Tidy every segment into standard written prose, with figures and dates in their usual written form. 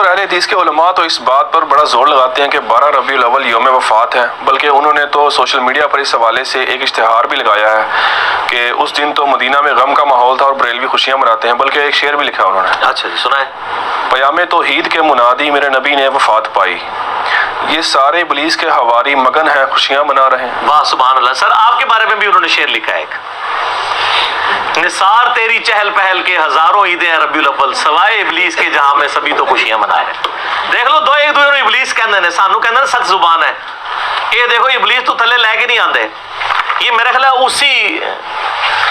اہل حدیث کے علماء تو اس بات پر بڑا زور لگاتے ہیں کہ 12 ربیع الاول یوم وفات ہے، بلکہ انہوں نے تو سوشل میڈیا پر اس حوالے سے ایک اشتہار بھی لگایا ہے کہ اس دن تو مدینہ میں غم کا ماحول تھا اور بریلوی خوشیاں مناتے ہیں، بلکہ ایک شعر بھی لکھا انہوں نے۔ اچھا جی، سنائیں۔ پیام توحید کے منادی میرے نبی نے وفات پائی، یہ سارے ابلیس کے حواری مگن ہیں خوشیاں منا رہے ہیں۔ واہ سبحان اللہ۔ سر آپ کے بارے میں بھی انہوں نے شعر لکھا ہے ایک، نثار تیری چہل پہل کے ہزاروں عیدیں ہیں ربیع الاول، سوائے ابلیس کے جہاں میں سبھی تو خوشیاں منا رہے ہیں۔ دیکھ لو، دو ایک دوسرے نوں ابلیس کہندے نے، سانو کہندے نے سخت زبان ہے، یہ دیکھو ابلیس تو تھلے لے کے نہیں آندے، یہ میرے خیال ہے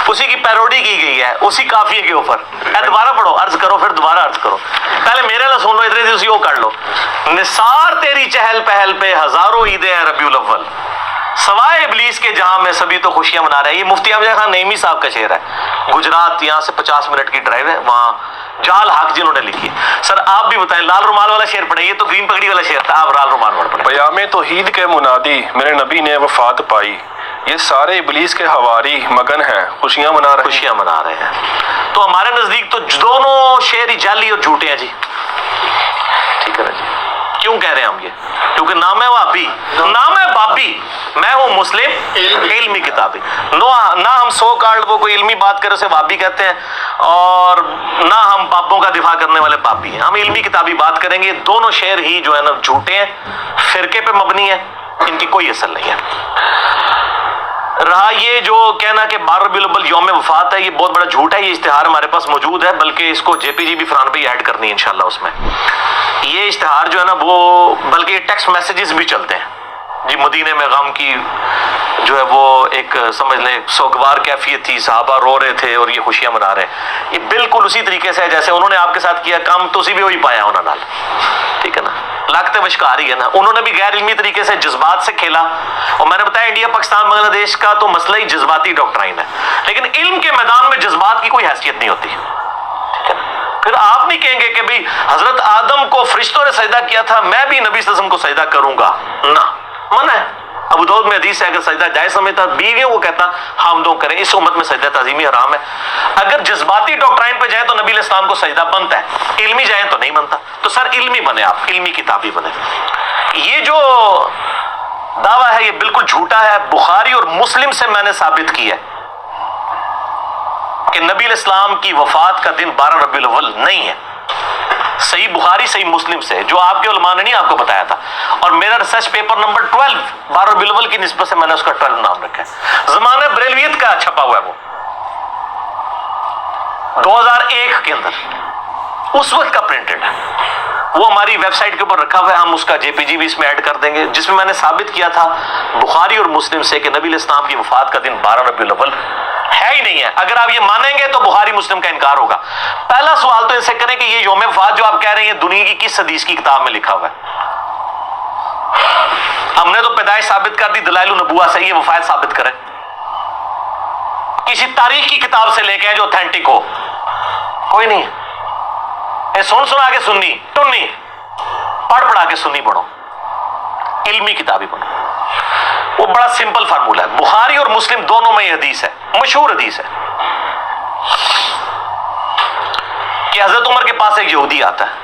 اسی کی پیروڈی کی گئی ہے، اسی قافیے کے اوپر۔ دوبارہ پڑھو، عرض کرو، پھر دوبارہ عرض کرو، پہلے میرے لئے سن لو، اتنے اسی وہ کر لو۔ نثار تیری چہل پہل پہ ہزاروں عیدیں ہیں ربیع الاول، سوائے ابلیس کے جہاں میں سبھی تو خوشیاں منا رہے ہیں۔ یہ مفتی امجد خان نعیمی صاحب کا شعر ہے، گجرات، یہاں سے 50 منٹ کی ڈرائیو ہے، وہاں جال حق جنہوں نے لکھی ہے۔ سر آپ بھی بتائیں، لال رومال والا شعر پڑھیں، یہ تو گرین پگڑی والا شعر تھا، آپ لال رومال والا پڑھیں۔ پیام توحید کے منادی میرے نبی نے وفات پائی، یہ سارے ابلیس کے حواری مگن ہیں خوشیاں منا رہے ہیں۔ خوشیاں منا رہے ہیں۔ تو ہمارے نزدیک تو دونوں شعر ہی جعلی اور جھوٹے ہیں جی، ٹھیک ہے نا جی؟ کیوں کہہ رہے ہیں ہم یہ؟ کیونکہ نام ہے وہابی، نام ہے بابی، میں ہوں مسلم علمی کتابی۔ نہ ہم سو کارڈ وہ کوئی علمی بات کرے اسے وہابی کہتے ہیں، اور نہ ہم بابوں کا دفاع کرنے والے بابی ہیں، ہم علمی کتابی بات کریں گے۔ دونوں شعر ہی جو ہے نا جھوٹے ہیں، فرقے پہ مبنی ہیں، ان کی کوئی اصل نہیں ہے۔ رہا یہ جو کہنا کہ 12 ربیع الاول یوم وفات ہے، یہ بہت بڑا جھوٹ ہے، یہ اشتہار ہمارے پاس موجود ہے، بلکہ اس کو جے پی جی بھی فرحان بھائی ایڈ کرنی ہے انشاءاللہ اس میں۔ یہ اشتہار جو ہے نا وہ بلکہ یہ ٹیکسٹ میسیجز بھی چلتے ہیں جی، مدینے میں غم کی جو ہے وہ ایک سمجھ لیں سوگوار کیفیت تھی، صحابہ رو رہے تھے اور یہ خوشیاں منا رہے ہیں۔ یہ بالکل اسی طریقے سے ہے جیسے انہوں نے آپ کے ساتھ کیا کام، تو اسی بھی وہی پایا انہوں نے، ٹھیک ہے نا؟ لاگتے وشکار ہی ہے نا، انہوں نے بھی غیر علمی طریقے سے جذبات سے کھیلا، اور میں نے بتایا انڈیا پاکستان بنگلہ دیش کا تو مسئلہ ہی جذباتی ڈاکٹرائن ہے، لیکن علم کے میدان میں جذبات کی کوئی حیثیت نہیں ہوتی، ٹھیک ہے؟ پھر آپ نہیں کہیں گے کہ بھئی حضرت آدم کو فرشتوں نے سجدہ کیا تھا، میں بھی نبی صلی اللہ علیہ وسلم کو سجدہ کروں گا، نہ، منع ہے۔ ابو داؤد میں حدیث ہے اگر سجدہ جائز سمجھتا بیویوں کو کہتا حامدوں کریں، اس امت میں سجدہ تعظیمی حرام ہے۔ اگر جذباتی ڈاکٹرائن پہ جائیں تو نبی علیہ السلام کو سجدہ بنتا ہے، علمی جائیں تو نہیں بنتا۔ تو سر علمی بنے، آپ علمی کتابی بنے۔ یہ جو دعویٰ ہے یہ بالکل جھوٹا ہے، بخاری اور مسلم سے میں نے ثابت کیا ہے کہ نبی علیہ السلام کی وفات کا دن 12 ربیع الاول نہیں ہے، صحیح بخاری صحیح مسلم سے، جو آپ کے علماء نے نہیں آپ کو بتایا تھا۔ اور میرا ریسرچ پیپر نمبر 12 12 ربیع الاول کی نسبت سے میں نے اس کا 12 نام رکھا ہے، زمانہ بریلویت کا چھپا ہوا ہے، وہ 2001 کے اندر اس وقت کا پرنٹڈ ہے، وہ ہماری ویب سائٹ کے اوپر رکھا ہوا ہے، ہم اس کا جے پی جی بھی اس میں ایڈ کر دیں گے، جس میں میں نے ثابت کیا تھا بخاری اور مسلم سے کہ نبی علیہ السلام کی وفات کا دن 12 ربیع الاول ہے ہی نہیں ہے۔ اگر آپ یہ مانیں گے تو بخاری مسلم کا انکار ہوگا۔ پہلا سوال تو ان سے کریں کہ یہ یوم وفات جو آپ کہہ رہے ہیں دنیا کی کس حدیث کی کتاب میں لکھا ہوا ہے؟ ہم نے تو پیدائش ثابت کر دی دلائل النبوہ سے، یہ وفات ثابت کریں، کسی تاریخ کی کتاب سے لے کے جو اوتھینٹک ہو، کوئی نہیں ہے۔ سنا کے سننی ٹنی، پڑھا کے سننی پڑھو، علمی کتابی پڑھو۔ وہ بڑا سمپل فارمولہ ہے، بخاری اور مسلم دونوں میں یہ حدیث ہے، مشہور حدیث ہے کہ حضرت عمر کے پاس ایک یہودی آتا ہے،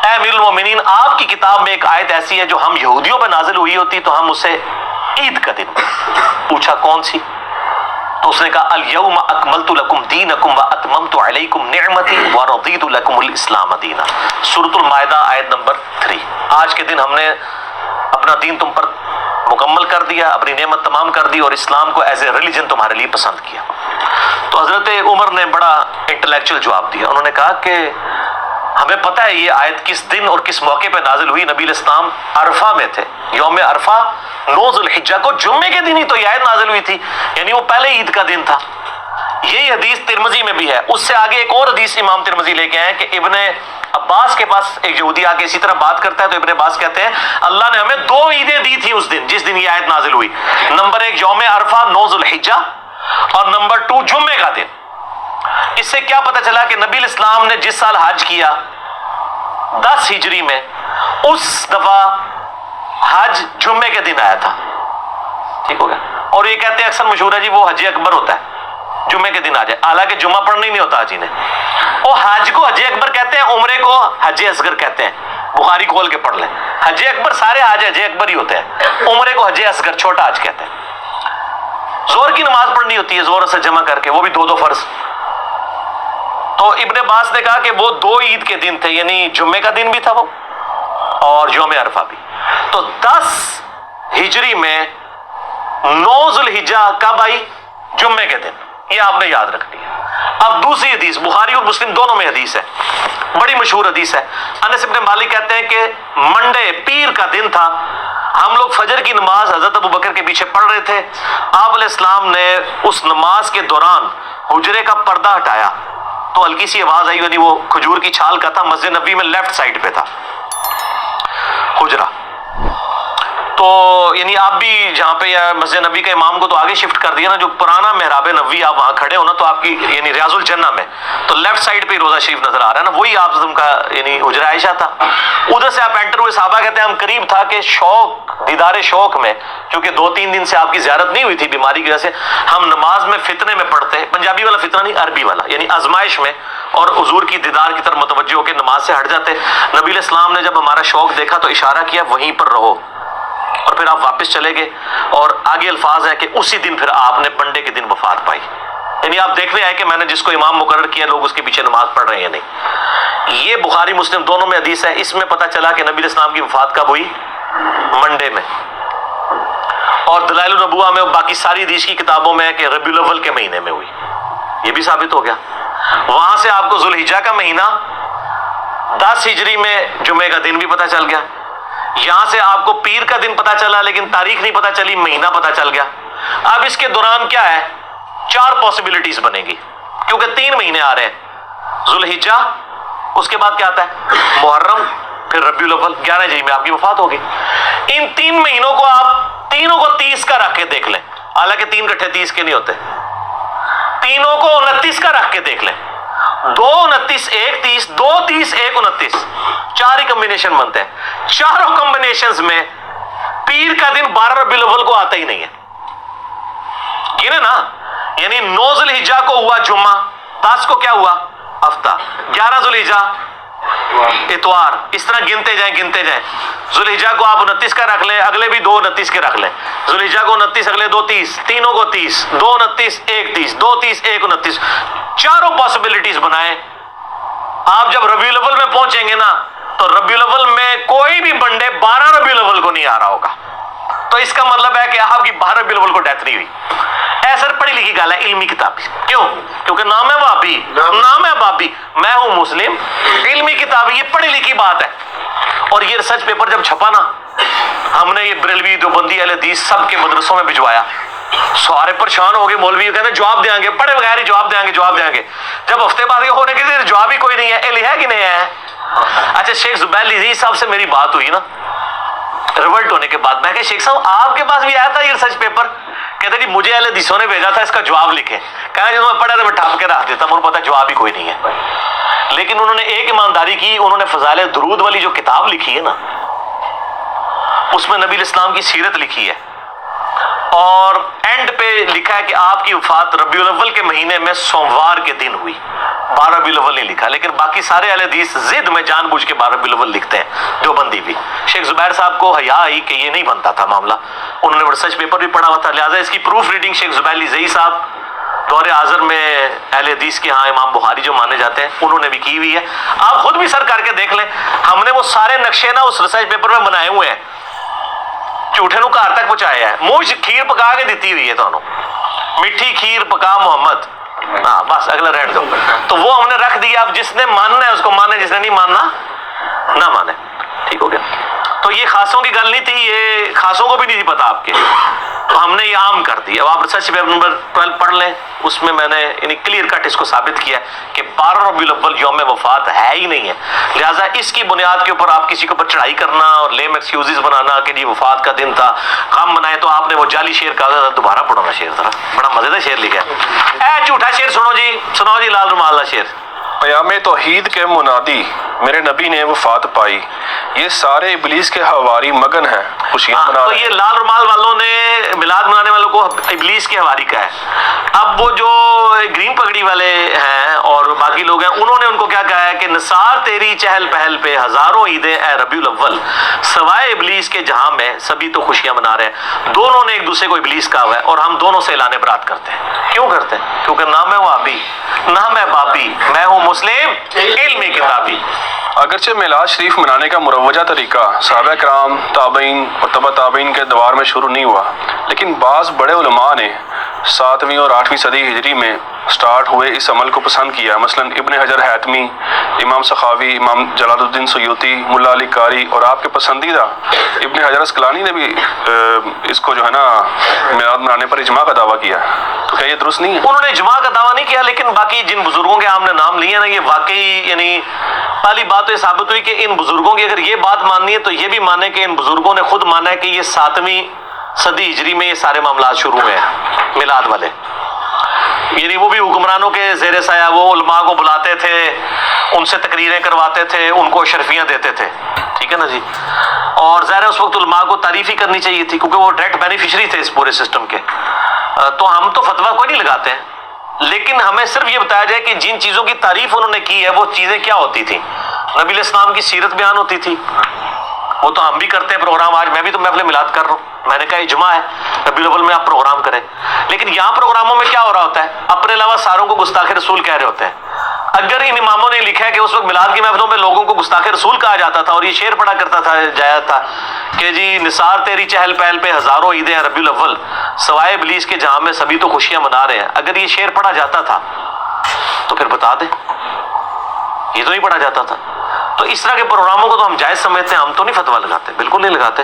اے امیر المومنین آپ کی کتاب میں ایک آیت ایسی ہے جو ہم یہودیوں پہ نازل ہوئی ہوتی تو ہم اسے عید کا دن، پوچھا کون سی؟ تو اس نے کہا الیوم اکملت لکم دینکم واتممت علیکم نعمتی ورضیت لکم الاسلام دینا، سورۃ المائدہ آیت نمبر 3۔ آج کے دن ہم نے اپنا دین تم پر مکمل کر دیا، اپنی نعمت تمام کر دی اور اسلام کو ایز اے ریلیجن تمہارے لیے پسند کیا۔ تو حضرت عمر نے بڑا انٹلیکچوئل جواب دیا، انہوں نے کہا کہ ہمیں پتہ ہے یہ آیت کس دن اور کس موقع پہ نازل ہوئی، نبی علیہ السلام عرفہ میں تھے، یوم عرفہ 9 ذو الحجہ کو جمعے کے دن ہی تو یہ آیت نازل ہوئی تھی، یعنی وہ پہلے عید کا دن تھا۔ یہی حدیث ترمذی میں بھی ہے، اس سے آگے ایک اور حدیث امام ترمذی لے کے آئے کہ ابن عباس کے پاس ایک یہودی آ کے اسی طرح بات کرتا ہے تو ابن عباس کہتے ہیں اللہ نے ہمیں 2 عیدیں دی تھی اس دن جس دن یہ آیت نازل ہوئی، نمبر 1 یوم عرفہ 9 ذو الحجہ، اور نمبر 2 جمعے کا دن۔ اس سے کیا پتہ چلا کہ نبی علیہ السلام نے جس سال حج کیا 10 ہجری میں، اس دفعہ حج جمعے کے دن آیا تھا، ٹھیک ہو گیا۔ اور یہ کہتے ہیں اکثر مشہور ہے جی وہ حج اکبر ہوتا ہے جمعے کے دن آ جائے، حالانکہ جمعہ پڑھنا ہی نہیں ہوتا حاجی نے. اور حج کو حج اکبر کہتے ہیں، عمرے کو حج اصغر کہتے ہیں. بخاری کھول کے پڑھ لیں، حج اکبر سارے حج اکبر ہی ہوتے ہیں، عمرے کو حج اصغر چھوٹا حج کہتے ہیں. زہر کی نماز پڑھنی ہوتی ہے زہر اثر جمع کر کے، وہ بھی 2 فرض. تو ابن عباس نے کہا کہ وہ 2 عید کے دن تھے، یعنی جمعے کا دن بھی تھا وہ اور یوم عرفہ بھی. تو 10 ہجری میں 9 ذوالحجہ کب آئی؟ جمعے کے دن. یہ آپ نے یاد رکھنی ہے. اب دوسری حدیث بخاری اور مسلم دونوں میں حدیث ہے، بڑی مشہور حدیث ہے. انس بن مالک کہتے ہیں کہ منڈے پیر کا دن تھا، ہم لوگ فجر کی نماز حضرت ابو بکر کے پیچھے پڑھ رہے تھے. آپ علیہ السلام نے اس نماز کے دوران حجرے کا پردہ ہٹایا تو ہلکی سی آواز آئی، یعنی وہ کھجور کی چھال کا تھا، مسجد نبی میں لیفٹ سائڈ پہ تھا حجرہ. تو یعنی آپ بھی جہاں پہ مسجد نبی کا امام کو تو آگے شفٹ کر دیا نا، جو پرانا محراب نبوی آپ وہاں کھڑے ہو نا، تو آپ کی یعنی ریاض الجنہ میں تو لیفٹ سائڈ پہ روزہ شریف نظر آ رہا ہے نا، وہی آپ کا یعنی حجرہ عائشہ تھا. ادھر سے آپ انٹر ہوئے. صحابہ کہتے ہیں ہم قریب تھا کہ شوق دیدار شوق میں، کیونکہ 2-3 دن سے آپ کی زیارت نہیں ہوئی تھی بیماری کی وجہ سے، ہم نماز میں فتنے میں پڑھتے، پنجابی والا فتنہ نہیں عربی والا، یعنی آزمائش میں، اور حضور کی دیدار کی طرف متوجہ ہو کے نماز سے ہٹ جاتے. نبی علیہ السلام نے جب ہمارا شوق دیکھا تو اشارہ کیا وہیں پر رہو، اور پھر آپ واپس چلے گئے. اور آگے الفاظ ہے کہ اسی دن پھر آپ نے منڈے کے دن وفات پائی. یعنی آپ دیکھنے آئے کہ میں نے جس کو امام مقرر کیا لوگ اس کے پیچھے نماز پڑھ رہے ہیں یا نہیں. یہ بخاری مسلم دونوں میں حدیث ہے. اس میں پتہ چلا کہ نبی علیہ السلام کی وفات کب ہوئی؟ منڈے میں. اور دلائل النبوہ میں باقی ساری حدیث کی کتابوں میں ہے کہ ربیع الاول کے مہینے میں ہوئی. یہ بھی ثابت ہو گیا. وہاں سے آپ کو ذوالحجہ کا مہینہ 10 ہجری میں جمعے کا دن بھی پتہ چل گیا. یہاں سے آپ کو پیر کا دن پتہ چلا لیکن تاریخ نہیں پتہ چلی، مہینہ پتہ چل گیا. اب اس کے دوران کیا ہے؟ 4 پاسبلٹیز بنے گی، کیونکہ 3 مہینے آ رہے ہیں. ذوالحجہ، اس کے بعد کیا آتا ہے؟ محرم، پھر ربیع الاول. 11 ہجری میں آپ کی وفات ہوگی. ان 3 مہینوں کو آپ تینوں کو 30 کا رکھ کے دیکھ لیں، حالانکہ 3 کٹھے 30 کے نہیں ہوتے. تینوں کو 29 کا رکھ کے دیکھ لیں. 2 29 1 30 2 30 1 29 4 ہی کمبینیشن بنتے ہیں. چاروں کمبینیشنز میں پیر کا دن 12 ربیع الاول کو آتا ہی نہیں ہے. گنے نا، یعنی 9 ذوالحجہ کو ہوا جمعہ، 10 کو کیا ہوا؟ ہفتہ، 11 ذوالحجہ اتوار. اس طرح گنتے جائیں. ذوالحجہ کو آپ 29 کا رکھ لیں، اگلے بھی 2 29 کے رکھ لیں. ذوالحجہ کو 29، اگلے 2 30، تینوں کو 30، 2 29 1 30، 2 30 1 29. چاروں پاسبلٹیز بنائیں. آپ جب ربیع الاول میں پہنچیں گے نا تو ربیع الاول میں کوئی بھی بنڈے 12 ربیع الاول کو نہیں آ رہا ہوگا. تو اس کا مطلب ہے کہ آپ کی 12 ربیع الاول کو ڈیتھ نہیں ہوئی. ایسا پڑھی لکھی گال ہے، علمی کتاب. کیوں؟ کیونکہ نام ہے وہابی، نام ہے بابی، میں ہوں مسلم. علمی کتاب، یہ پڑھی لکھی بات ہے. اور یہ ریسرچ پیپر جب چھپا نا، ہم نے یہ بریلوی دیوبندی اہل حدیث سب کے مدرسوں میں بھجوایا. سارے پریشان ہو گئے، مولوی کہتے ہیں جواب دیں گے، پڑھے بغیر ہی جواب دیں گے. جب ہفتے بعد یہ ہونے کے جواب ہی کوئی نہیں ہے. ہے کہ نہیں ہے؟ اچھا، شیخ زبیر لذیذ صاحب سے میری بات ہوئی نا ریورٹ ہونے کے بعد، میں کہ شیخ صاحب آپ کے پاس بھی آیا تھا یہ ریسرچ پیپر؟ کہتے کہ مجھے اہل حدیثوں نے بھیجا تھا اس کا جواب لکھیں. کہا جب میں پڑھا تو میں ٹھپ کے رکھ دیتا، مجھے پتا جواب ہی کوئی نہیں ہے. لیکن انہوں نے ایک ایمانداری کی، انہوں نے فضائل درود والی جو کتاب لکھی ہے نا، اس میں نبی علیہ السلام کی سیرت لکھی ہے، اور اینڈ پہ لکھا ہے کہ آپ کی وفات ربیع الاول کے مہینے میں سوموار کے دن ہوئی. 12 ربیع الاول نہیں لکھا، لیکن باقی سارے اہل حدیث ضد میں جان بوجھ کے 12 ربیع الاول لکھتے ہیں. دیوبندی بھی. شیخ زبیر صاحب کو حیا آئی کہ یہ نہیں بنتا تھا معاملہ، انہوں نے ریسرچ پیپر بھی پڑھا ہوا تھا، لہٰذا اس کی پروف ریڈنگ شیخ زبیر لذیذ صاحب دور حاضر میں اہل حدیث کے ہاں امام بخاری جو مانے جاتے ہیں انہوں نے بھی کی ہوئی ہے. آپ خود بھی سر کر کے دیکھ لیں، ہم نے وہ سارے نقشے نا اس ریسرچ پیپر میں بنائے ہوئے ہیں. جھوٹے نو گھر تک پہنچایا ہے. منہ کھیر پکا کے دیتی ہوئی ہے تانوں، میٹھی کھیر پکا محمد. ہاں بس اگلا رہنے دو. تو وہ ہم نے رکھ دیا. اب جس نے ماننا ہے اس کو مانے، جس نے نہیں ماننا نہ مانے. ٹھیک ہو گیا. تو یہ خاصوں کی گل نہیں تھی، یہ خاصوں کو بھی نہیں تھی پتا آپ کے، تو ہم نے یہ عام کر دی. اب آپ ریسرچ پیپر نمبر 12 پڑھ لیں، اس میں میں نے یعنی کلیئر کٹ اس کو ثابت کیا ہے کہ 12 ربیع الاول یوم وفات ہے ہی نہیں ہے. لہٰذا اس کی بنیاد کے اوپر آپ کسی کے اوپر چڑھائی کرنا اور لیم ایکسکیوزز بنانا کہ جی وفات کا دن تھا غم منائے، تو آپ نے وہ جعلی شعر کہا تھا. دوبارہ پڑھو نا شعر ذرا، بڑا مزیدار شعر لکھا ہے. اے جھوٹا شعر سنو جی لال رومال کا شعر. قیام توحید کے منادی میرے نبی نے وفات پائی، یہ سارے ابلیس کے حواری مگن ہیں خوشیاں منا تو رہے یہ لال رومال والوں نے میلاد منانے والوں کو ابلیس کے حواری کا ہے. اب وہ جو گرین پگڑی والے ہیں اور باقی لوگ ہیں، انہوں نے ان کو کیا کہا ہے کہ نثار تیری چہل پہل پہ ہزاروں عیدیں اے ربیع الاول، سوائے ابلیس کے جہاں میں سبھی تو خوشیاں منا رہے ہیں۔ دونوں نے ایک دوسرے کو ابلیس کہا ہوا ہے اور ہم دونوں سے اعلان برات کرتے ہیں۔ کیوں کرتے ہیں؟ کیونکہ نہ میں وہابی نہ میں بابی، میں ہوں مسلم علمی کتابی۔ اگرچہ میلاد شریف منانے کا مروجہ طریقہ صحابہ کرام، تابعین اور تبع تابعین کے دوار میں شروع نہیں ہوا، لیکن بعض بڑے علماء نے 7ویں اور 8ویں صدی ہجری میں سٹارٹ ہوئے اس عمل کو پسند کیا۔ مثلا ابن حجر حیتمی، امام سخاوی، امام جلال الدین سیوطی، ملا علی قاری اور آپ کے پسندیدہ ابن حجر اسقلانی نے بھی اس کو جو ہے نا میلاد منانے پر اجماع کا دعویٰ کیا۔ تو کیا یہ درست نہیں ہے؟ انہوں نے اجماع کا دعویٰ نہیں کیا، لیکن باقی جن بزرگوں کے ہم نے نام لیے نا، یہ واقعی یعنی پہلی بات تو یہ ثابت ہوئی کہ ان بزرگوں کی اگر یہ بات ماننی ہے تو یہ بھی مانے کہ ان بزرگوں نے خود مانا ہے کہ یہ 7ویں صدی ہجری میں یہ سارے معاملات شروع ہوئے ہیں میلاد والے۔ یعنی وہ بھی حکمرانوں کے زیر سایہ وہ علماء کو بلاتے تھے، ان سے تقریریں کرواتے تھے، ان کو اشرفیاں دیتے تھے، ٹھیک ہے نا جی۔ اور ظاہر ہے اس وقت علماء کو تعریف ہی کرنی چاہیے تھی کیونکہ وہ ڈائریکٹ بینیفیشری تھے اس پورے سسٹم کے۔ تو ہم تو فتویٰ کوئی نہیں لگاتے ہیں، لیکن ہمیں صرف یہ بتایا جائے کہ جن چیزوں کی تعریف انہوں نے کی ہے وہ چیزیں کیا ہوتی تھیں۔ نبی علیہ السلام کی سیرت بیان ہوتی تھی، وہ تو ہم بھی کرتے ہیں پروگرام، آج میں بھی تو محفل میلاد کر رہا ہوں، میں نے کہا اجماع ہے ربیع الاول میں آپ پروگرام کریں۔ لیکن یہاں پروگراموں میں کیا ہو رہا ہوتا ہے؟ اپنے علاوہ ساروں کو گستاخ رسول کہہ رہے ہوتے ہیں۔ اگر ان اماموں نے لکھا ہے کہ اس وقت میلاد کی محفلوں میں لوگوں کو گستاخ رسول کہا جاتا تھا اور یہ شعر پڑھا کرتا تھا جایا تھا کہ جی نثار تیری چہل پہل پہ ہزاروں عیدیں ہیں ربیع الاول، سوائے ابلیس کے جہاں میں سبھی تو خوشیاں منا رہے ہیں، اگر یہ شعر پڑھا جاتا تھا تو پھر بتا دیں، یہ تو نہیں پڑھا جاتا تھا۔ تو اس طرح کے پروگراموں کو تو ہم جائز سمجھتے ہیں، ہم تو نہیں فتویٰ لگاتے، بالکل نہیں لگاتے۔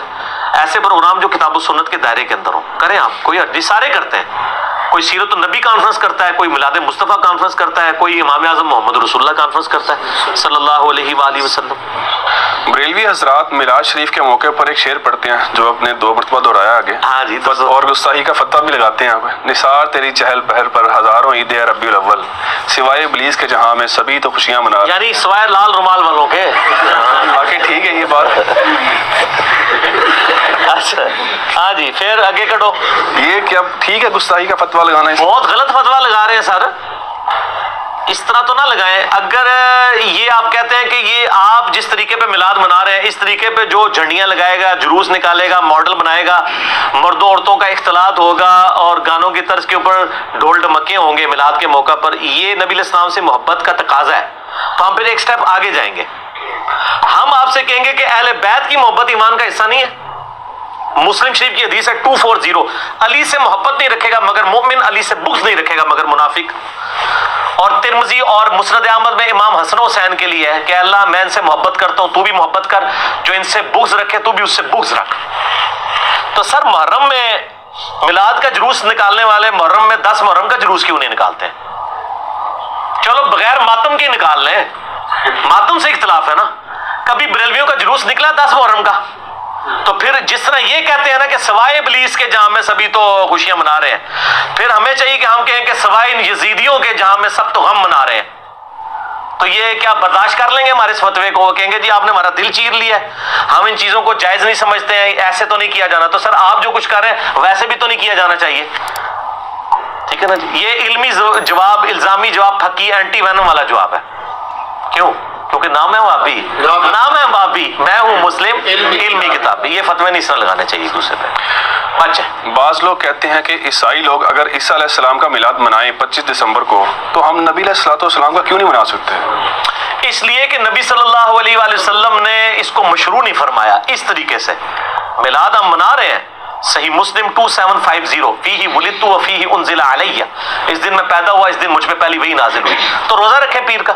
ایسے پروگرام جو کتاب و سنت کے دائرے کے اندر ہوں کریں آپ، کوئی حرج نہیں، سارے کرتے ہیں۔ کوئی سیرت النبی کانفرنس کرتا ہے، کوئی میلاد مصطفیٰ کانفرنس کرتا ہے، کوئی امام اعظم محمد رسول اللہ کانفرنس کرتا ہے صلی اللہ علیہ وآلہ وسلم۔ بریلوی حضرات میلاد شریف کے موقع پر ایک شعر پڑھتے ہیں جو اپنے 2 مرتبہ دہرایا آگے، ہاں جی، تو اور گستاخی کا فتویٰ بھی لگاتے ہیں آپ، نثار تیری چہل پہل پر ہزاروں عیدیں ہیں ربیع الاول، سوائے ابلیس کے جہاں میں سبھی تو خوشیاں منا رہے ہیں۔ یعنی سوائے لال رومال والوں کے۔ باقی ٹھیک ہے یہ بات، اچھا ہاں جی، پھر آگے کٹو۔ یہ کیا ٹھیک ہے گستاخی کا فتویٰ لگانا ہے؟ بہت غلط فتویٰ لگا رہے ہیں سر، اس طرح تو نہ لگائیں۔ اگر یہ آپ کہتے ہیں کہ یہ آپ جس طریقے پہ میلاد منا رہے ہیں اس طریقے پہ جو جھنڈیاں لگائے گا، جلوس نکالے گا، ماڈل بنائے گا، مردوں عورتوں کا اختلاط ہوگا اور گانوں کی طرز کے اوپر ڈھول ڈمکے ہوں گے میلاد کے موقع پر، یہ نبی علیہ السلام سے محبت کا تقاضا ہے، تو ہم پھر ایک سٹیپ آگے جائیں گے۔ ہم آپ سے کہیں گے کہ اہل بیت کی محبت ایمان کا حصہ نہیں ہے۔ مسلم شریف کی حدیث ہے 240، علی سے محبت نہیں رکھے گا مگر مومن، علی سے بغض نہیں رکھے گا مگر منافق۔ اور ترمذی اور مسند احمد میں امام حسن و حسین کے لیے ہے کہ اللہ میں ان سے محبت کرتا ہوں، تو بھی محبت کر، جو ان سے بغض رکھے تو بھی اس سے بغض رکھ۔ تو سر محرم میں میلاد کا جلوس نکالنے والے محرم میں 10 محرم کا جلوس کیوں نہیں نکالتے؟ چلو بغیر ماتم کے نکال لیں، ماتم سے اختلاف ہے نا۔ کبھی بریلویوں کا جلوس نکلا 10 محرم کا؟ تو پھر جس طرح یہ کہتے ہیں نا کہ سوائے ابلیس کے جہاں میں سبھی تو خوشیاں منا رہے ہیں، پھر ہمیں چاہیے کہ ہم کہیں کہ سوائے ان یزیدیوں کے جہاں میں سب تو غم منا رہے ہیں، تو یہ کیا برداشت کر لیں گے ہمارے اس فتوے کو؟ کہیں گے جی آپ نے ہمارا دل چیر لیا ہے، ہم ان چیزوں کو جائز نہیں سمجھتے ہیں، ایسے تو نہیں کیا جانا۔ تو سر آپ جو کچھ کر رہے ہیں ویسے بھی تو نہیں کیا جانا چاہیے، ٹھیک ہے نا جی۔ یہ علمی جواب، الزامی جواب، پھکی اینٹی وینم والا جواب ہے۔ کیوں؟ کیونکہ نام ہے وابی، نام ہے وابی، میں ہوں مسلم علمی کتاب، یہ فتوے نہیں اس طرح لگانے چاہیے دوسرے پہ۔ اچھا، بعض لوگ کہتے ہیں کہ عیسائی لوگ اگر عیسیٰ علیہ السلام کا میلاد منائیں 25 دسمبر کو تو ہم نبی علیہ السلام کا کیوں نہیں منا سکتے؟ اس لیے کہ نبی صلی اللہ علیہ وآلہ وسلم نے اس کو مشروع نہیں فرمایا اس طریقے سے۔ میلاد ہم منا رہے ہیں، صحیح مسلم 2750، فیہ ولدت و فیہ انزل علیہ، اس دن میں پیدا ہوا، اس دن مجھ پہ پہلی وحی نازل ہوئی، تو روزہ رکھیں پیر کا۔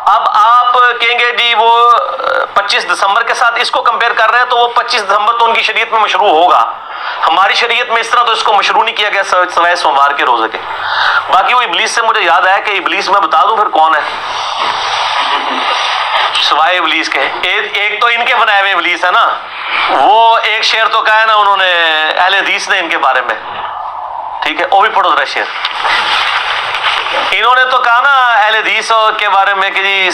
اب آپ کہیں گے جی وہ 25 دسمبر کے ساتھ اس کو کمپیئر کر رہے ہیں، تو وہ 25 دسمبر تو ان کی شریعت میں مشروع ہوگا، ہماری شریعت میں اس طرح تو اس کو مشروع نہیں کیا گیا سوائے سوموار کے روزے کے۔ باقی وہ ابلیس سے مجھے یاد آیا کہ ابلیس میں بتا دوں پھر کون ہے سوائے ابلیس کے؟ ایک تو ان کے بنائے ہوئے ابلیس ہے نا، وہ ایک شعر تو کہا ہے نا انہوں نے اہل حدیث نے ان کے بارے میں، ٹھیک ہے، وہ بھی پڑھو ذرا شعر۔ انہوں نے تو کہا نا اہل حدیث کے بارے میں کہ جی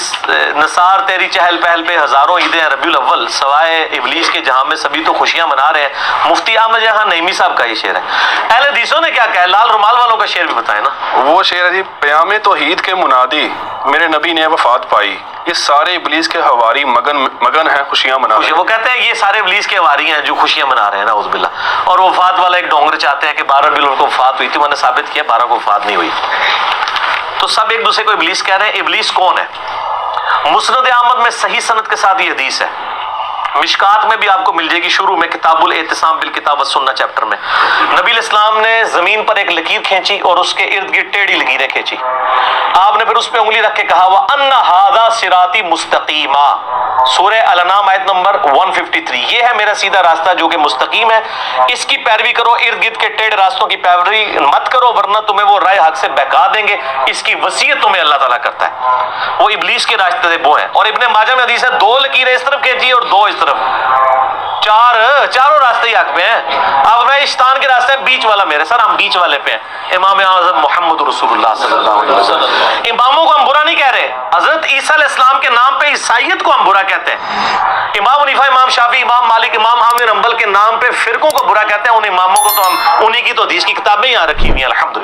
نثار تیری چہل پہل پہ ہزاروں عیدیں ہیں ربیع الاول سوائے ابلیس کے جہاں میں سبھی تو خوشیاں منا رہے ہیں. مفتی احمد جہاں نعیمی صاحب کا یہ شعر ہے. اہل حدیثوں نے کیا کہا ہے؟ لال رومال والوں کا شعر بھی بتائیں نا. وہ شعر ہے جی، پیام توحید کے منادی میرے نبی نے وفات پائی، یہ سارے ابلیس کے ہواری مگن ہیں خوشیاں منا رہے ہیں. وہ کہتے ہیں یہ سارے ابلیس کے واری ہیں جو خوشیاں منا رہے ہیں نعوذ باللہ. اور وفات والا ایک ڈونگر چاہتے ہیں کہ 12 ربیع الاول کو وفات ہوئی تھی. میں نے ثابت کیا 12 کو وفات نہیں ہوئی. تو سب ایک دوسرے کو ابلیس کہہ رہے ہیں. ابلیس کون ہے؟ مسند احمد میں صحیح سند کے ساتھ یہ حدیث ہے. مشکات میں بھی آپ کو مل جائے گی شروع میں کتاب الاعتصام بالکتاب والسنہ چیپٹر میں. نبی الاسلام نے زمین پر ایک لکیر کھینچی اور اس کے ارد گرد ٹیڑھی لکیریں کھینچی. آپ نے پھر اس پہ انگلی رکھ کے کہا وَأَنَّ هَذَا صِرَاطِي مُسْتَقِيمًا. سورہ الانعام آیت نمبر 153. یہ ہے میرا سیدھا راستہ جو کہ مستقیم ہے، اس کی پیروی کرو، ارد گرد کے ٹیڑھے راستوں کی پیروی مت کرو ورنہ تمہیں وہ رائے حق سے بہکا دیں گے. اس کی وصیت تمہیں اللہ تعالیٰ کرتا ہے. وہ ابلیس کے راستے وہ ہیں. اور ابن ماجہ میں حدیث ہے 2 لکیریں اس طرف کھینچی اور 2 اس طرف. چاروں راستے ہی حق پہ ہیں. اب میں شیطان کے راستے بیچ والا میرے سر، ہم بیچ والے پہ ہیں. امام اعظم محمد رسول اللہ صلی اللہ علیہ وسلم. اماموں کو ہم برا نہیں کہہ رہے. حضرت عیسیٰ علیہ السلام کے نام پہ عیسائیت کو ہم برا کہتے ہیں. امام حنیفہ، امام شافعی، امام مالک، امام احمد بن حنبل کے نام پہ فرقوں کو برا کہتے ہیں. ان اماموں کو تو ہم انہی کی تو حدیث کی کتابیں یہاں رکھی ہوئی ہیں الحمدللہ.